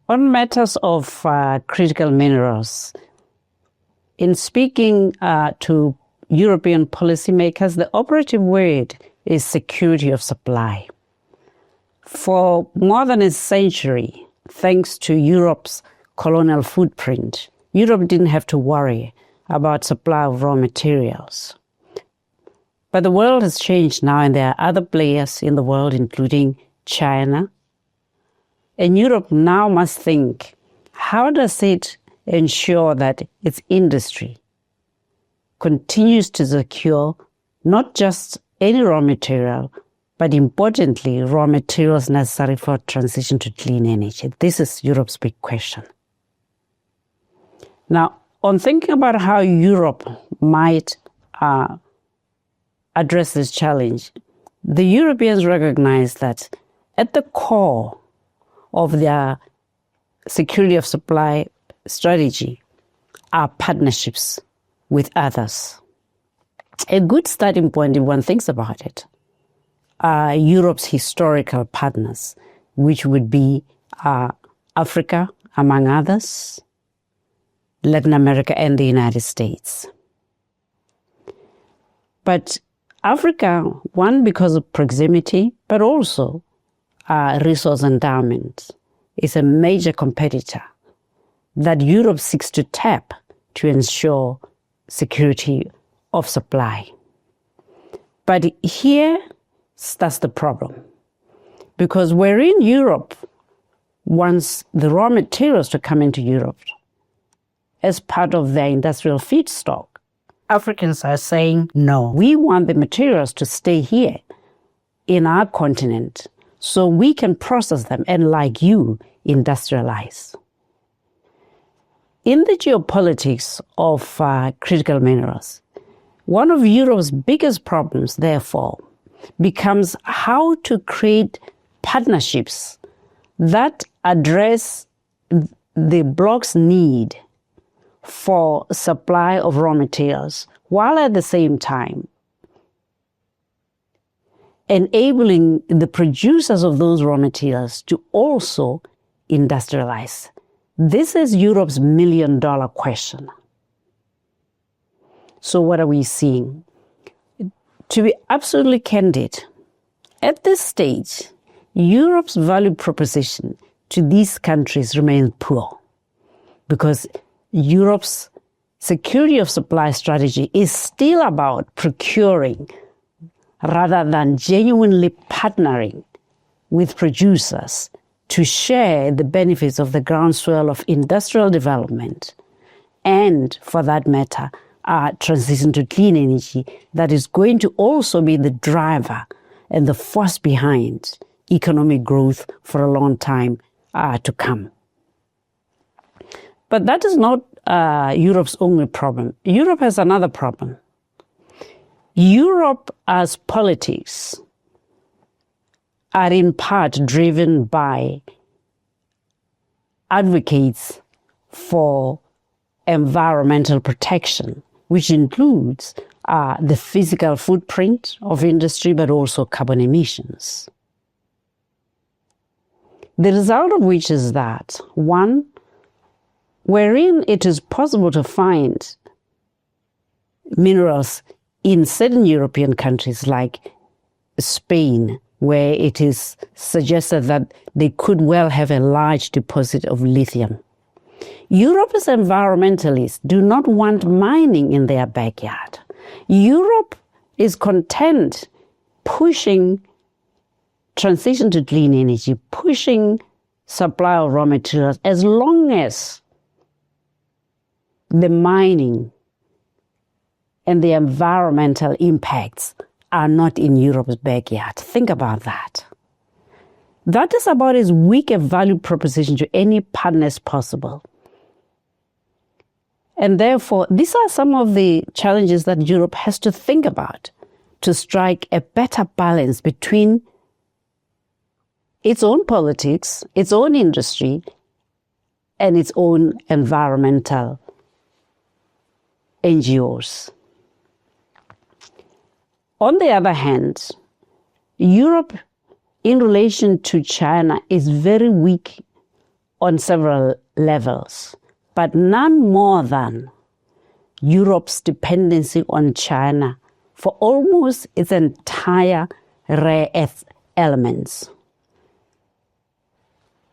On matters of critical minerals, in speaking to European policymakers, the operative word is security of supply. For more than a century, thanks to Europe's colonial footprint, Europe didn't have to worry about supply of raw materials. But the world has changed now, and there are other players in the world, including China. And Europe now must think, how does it ensure that its industry continues to secure not just any raw material, but importantly, raw materials necessary for transition to clean energy? This is Europe's big question. Now, on thinking about how Europe might address this challenge, the Europeans recognize that at the core of their security of supply strategy are partnerships with others. A good starting point, if one thinks about it, are Europe's historical partners, which would be Africa, among others, Latin America, and the United States. But Africa, one, because of proximity, but also resource endowment, is a major competitor that Europe seeks to tap to ensure security of supply. But here starts the problem, because wherein Europe wants the raw materials to come into Europe as part of their industrial feedstock, Africans are saying, no, we want the materials to stay here in our continent so we can process them and, like you, industrialize. In the geopolitics of critical minerals, one of Europe's biggest problems, therefore, becomes how to create partnerships that address the bloc's need for supply of raw materials, while at the same time enabling the producers of those raw materials to also industrialize. This is Europe's million-dollar question. So what are we seeing? To be absolutely candid, at this stage, Europe's value proposition to these countries remains poor, because Europe's security of supply strategy is still about procuring rather than genuinely partnering with producers to share the benefits of the groundswell of industrial development and, for that matter, transition to clean energy that is going to also be the driver and the force behind economic growth for a long time to come. But that is not Europe's only problem. Europe has another problem. Europe as politics are in part driven by advocates for environmental protection, which includes the physical footprint of industry, but also carbon emissions. The result of which is that, one, wherein it is possible to find minerals in certain European countries like Spain, where it is suggested that they could well have a large deposit of lithium. Europe's environmentalists do not want mining in their backyard. Europe is content pushing transition to clean energy, pushing supply of raw materials, as long as the mining and the environmental impacts are not in Europe's backyard. Think about that. That is about as weak a value proposition to any partner as possible. And therefore, these are some of the challenges that Europe has to think about to strike a better balance between its own politics, its own industry, and its own environmental NGOs. On the other hand, Europe, in relation to China, is very weak on several levels, but none more than Europe's dependency on China for almost its entire rare earth elements.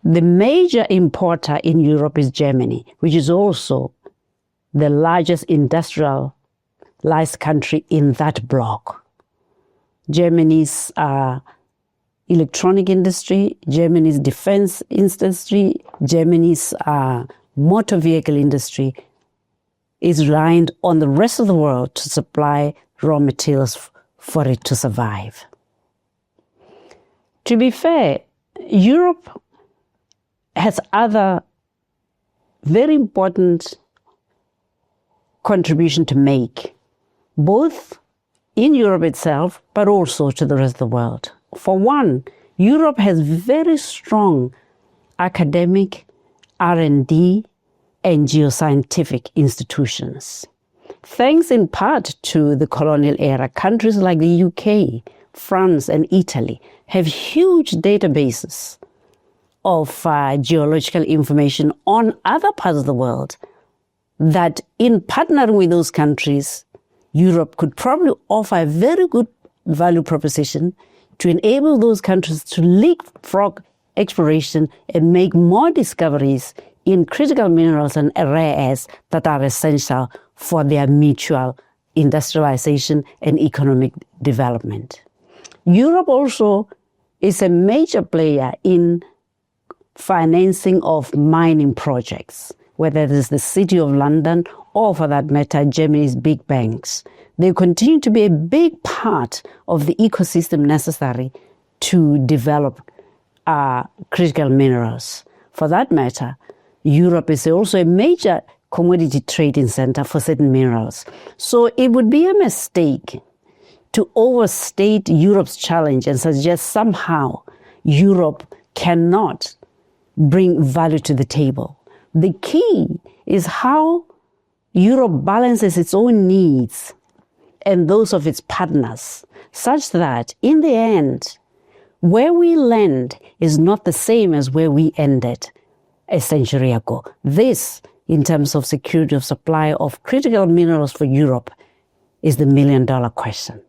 The major importer in Europe is Germany, which is also the largest industrialized country in that bloc. Germany's electronic industry, Germany's defense industry, Germany's motor vehicle industry is reliant on the rest of the world to supply raw materials for it to survive. To be fair, Europe has other very important contribution to make, both in Europe itself, but also to the rest of the world. For one, Europe has very strong academic, R&D, and geoscientific institutions. Thanks in part to the colonial era, countries like the UK, France, and Italy have huge databases of geological information on other parts of the world that, in partnering with those countries, Europe could probably offer a very good value proposition to enable those countries to leapfrog exploration and make more discoveries in critical minerals and rare earths that are essential for their mutual industrialization and economic development. Europe also is a major player in financing of mining projects, whether it is the City of London or, for that matter, Germany's big banks. They continue to be a big part of the ecosystem necessary to develop critical minerals. For that matter, Europe is also a major commodity trading center for certain minerals. So it would be a mistake to overstate Europe's challenge and suggest somehow Europe cannot bring value to the table. The key is how Europe balances its own needs and those of its partners, such that in the end, where we land is not the same as where we ended a century ago. This, in terms of security of supply of critical minerals for Europe, is the million-dollar question.